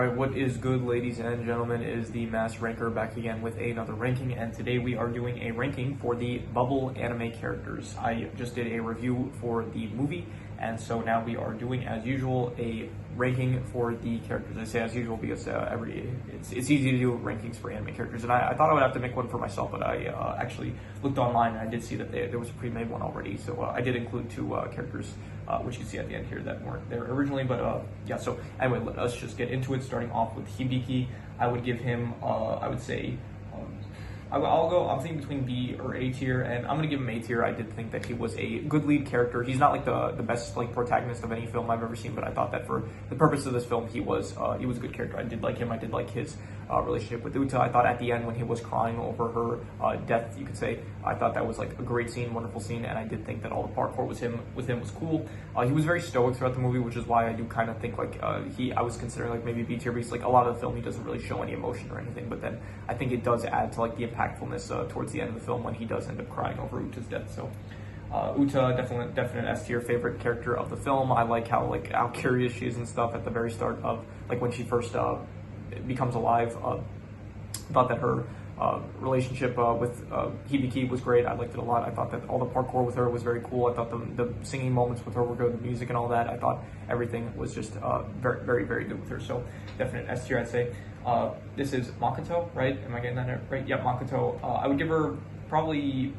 Alright, what is good, ladies and gentlemen? It is the Mass Ranker back again with another ranking, and today we are doing a ranking for the Bubble anime characters. I just did a review for the movie, and so now we are doing, as usual, a ranking for the characters. I say as usual because it's easy to do rankings for anime characters, and I thought I would have to make one for myself, but I actually looked online and I did see that there was a pre-made one already, so I did include two characters, which you can see at the end here, that weren't there originally, but yeah, so anyway, let us just get into it, starting off with Hibiki. I would give him, I would say, I'm thinking between B or A tier, and I'm gonna give him A tier. I did think that he was a good lead character. He's not like the best like protagonist of any film I've ever seen, but I thought that for the purpose of this film, he was a good character. I did like him. I did like his relationship with Uta. I thought at the end when he was crying over her death, you could say, I thought that was like a great scene, wonderful scene, and I did think that all the parkour with him was cool. He was very stoic throughout the movie, which is why I do kind of think like I was considering like maybe B tier because like a lot of the film he doesn't really show any emotion or anything, but then I think it does add to like the impactfulness towards the end of the film when he does end up crying over Uta's death. So Uta, definite S tier, favorite character of the film. I like how curious she is and stuff at the very start of like when she first becomes alive. Thought that her relationship with Hibiki was great. I liked it a lot. I thought that all the parkour with her was very cool. I thought the singing moments with her were good, the music and all that. I thought everything was just very good with her. So definite S tier, I'd say. This is Makoto, right? Am I getting that right? Yeah, Makoto. I would give her probably,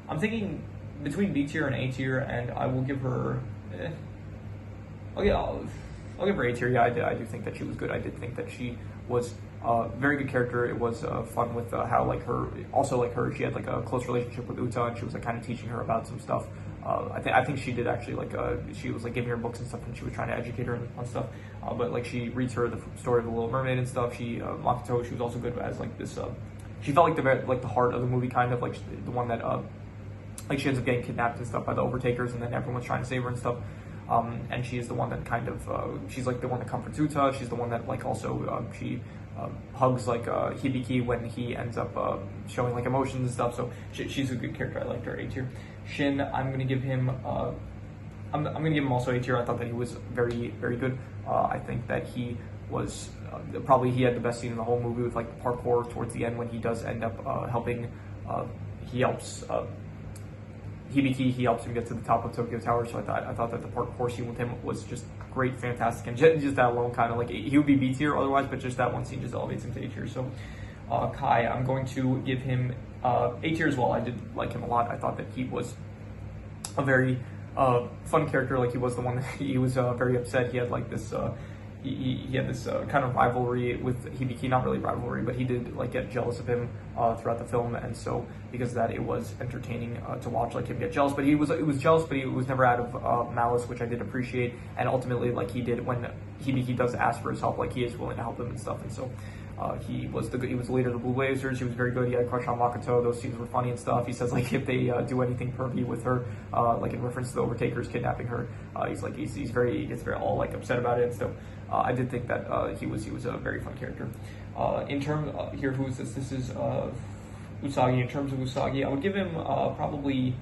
I'm thinking between B tier and A tier, and I will give her, I'll give her A tier. Yeah, I do think that she was good. I did think that she was a very good character. It was fun with how she had like a close relationship with Uta, and she was like kind of teaching her about some stuff. I think she did actually like she was like giving her books and stuff, and she was trying to educate her on stuff. But like she reads her the story of the Little Mermaid and stuff. Makoto, she was also good as like this. She felt like the heart of the movie, kind of like the one that like she ends up getting kidnapped and stuff by the Overtakers, and then everyone's trying to save her and stuff. And she is the one that kind of she's like the one that comforts Uta. She's the one that like also she hugs like Hibiki when he ends up showing like emotions and stuff. So she's a good character. I liked her. A tier. Shin, I'm gonna give him I'm gonna give him also A tier. I thought that he was very good. I think that he was probably he had the best scene in the whole movie with like the parkour towards the end when he does end up helping. He helps Hibiki. He helps him get to the top of Tokyo Tower. So I thought that the parkour scene with him was just great, fantastic, and just that alone kind of like he would be B tier otherwise, but just that one scene just elevates him to A tier. So Kai, I'm going to give him A tier as well. I did like him a lot. I thought that he was a very fun character. Like he was the one that he was very upset. He had like this he had this kind of rivalry with Hibiki, not really rivalry, but he did like get jealous of him throughout the film, and so because of that, it was entertaining to watch like him get jealous. But it was jealous, but he was never out of malice, which I did appreciate. And ultimately, like he did when Hibiki does ask for his help, like he is willing to help him and stuff. And so he was the leader of the Blue Blazers. He was very good. He had a crush on Makoto. Those scenes were funny and stuff. He says like if they do anything pervy with her, like in reference to the Overtakers kidnapping her, he gets very all like upset about it. And so I did think that he was a very fun character. In terms here, who is this? This is Usagi. In terms of Usagi, I would give him probably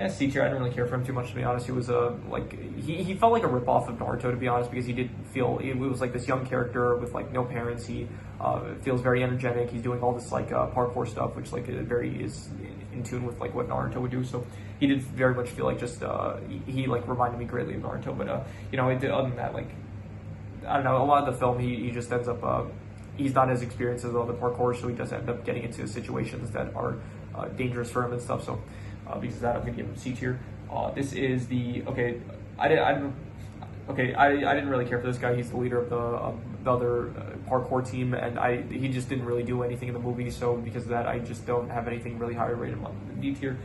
C tier. I didn't really care for him too much, to be honest. He was like he felt like a ripoff of Naruto, to be honest, because he did feel it was like this young character with like no parents. He feels very energetic. He's doing all this like parkour stuff, which like is in tune with like what Naruto would do. So he did very much feel like just he like reminded me greatly of Naruto. But other than that, like I don't know, a lot of the film he just ends up he's not as experienced as all the parkour, so he does end up getting into situations that are dangerous for him and stuff. So because of that, I'm gonna give him C tier. This is the I didn't really care for this guy. He's the leader of the other parkour team, and he just didn't really do anything in the movie. So because of that, I just don't have anything really higher rated on the D tier.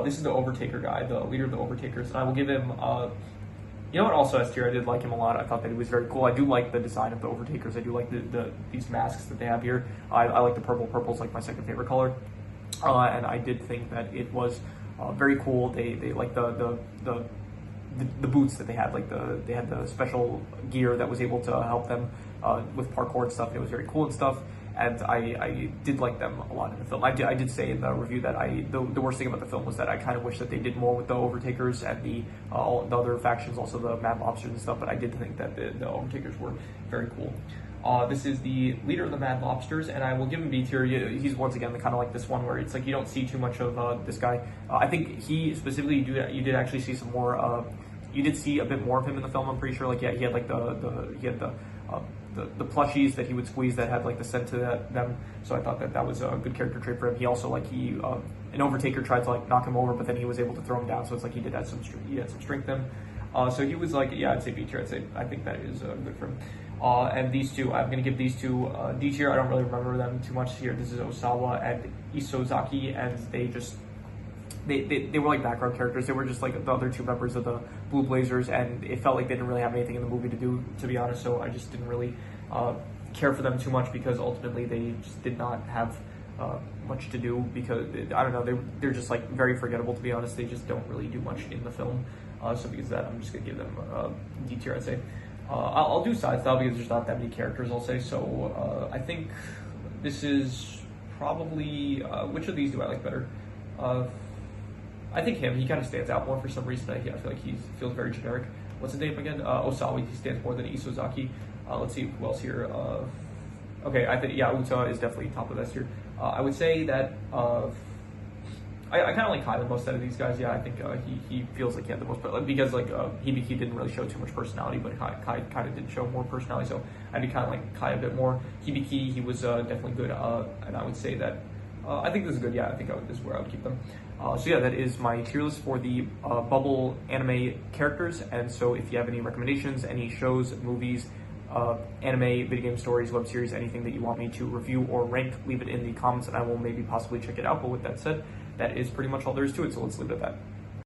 This is the Overtaker guy, the leader of the Overtakers, and I will give him. You know what? Also S tier. I did like him a lot. I thought that he was very cool. I do like the design of the Overtakers. I do like these masks that they have here. I like the purple. Purple's like my second favorite color. And I did think that it was very cool. They like the boots that they had, like they had the special gear that was able to help them with parkour and stuff. It was very cool and stuff. and I did like them a lot in the film. I did say in the review that the worst thing about the film was that I kind of wish that they did more with the Overtakers and all the other factions, also the Mad Lobsters and stuff, but I did think that the Overtakers were very cool. This is the leader of the Mad Lobsters, and I will give him B tier. He's once again the kind of like this one where it's like you don't see too much of this guy. I think he specifically, you did actually see some more. You did see a bit more of him in the film. I'm pretty sure. Like yeah, he had like the plushies that he would squeeze that had like the scent to them. So I thought that was a good character trait for him. He also like an Overtaker tried to like knock him over, but then he was able to throw him down. So it's like he had some strength in him. So he was like, yeah, I'd say B tier. I think that is good for him. And these two, I'm going to give these two D tier. I don't really remember them too much here. This is Osawa and Isozaki, and they were like background characters. They were just like the other two members of the Blue Blazers, and it felt like they didn't really have anything in the movie to do, to be honest. So I just didn't really care for them too much because ultimately they just did not have much to do because I don't know, they're just like very forgettable, to be honest. They just don't really do much in the film. So because of that, I'm just gonna give them D tier, I'd say. I'll do side style because there's not that many characters, I'll say. So I think this is probably which of these do I like better? I think him. He kind of stands out more for some reason. I feel like he feels very generic. What's his name again? Osawa. He stands more than Isozaki. Let's see who else here. Okay, I think Uta is definitely top of this here. I would say that I kind of like Kai the most out of these guys. Yeah, I think he feels like he had the most, because like Hibiki didn't really show too much personality, but Kai kind of did show more personality. So I did kind of like Kai a bit more. Hibiki, he was definitely good, and I would say that I think this is good. Yeah, I think this is where I would keep them. So yeah, that is my tier list for the Bubble anime characters. And so if you have any recommendations, any shows, movies, anime, video game stories, web series, anything that you want me to review or rank, leave it in the comments and I will maybe possibly check it out. But with that said, that is pretty much all there is to it. So let's leave it at that.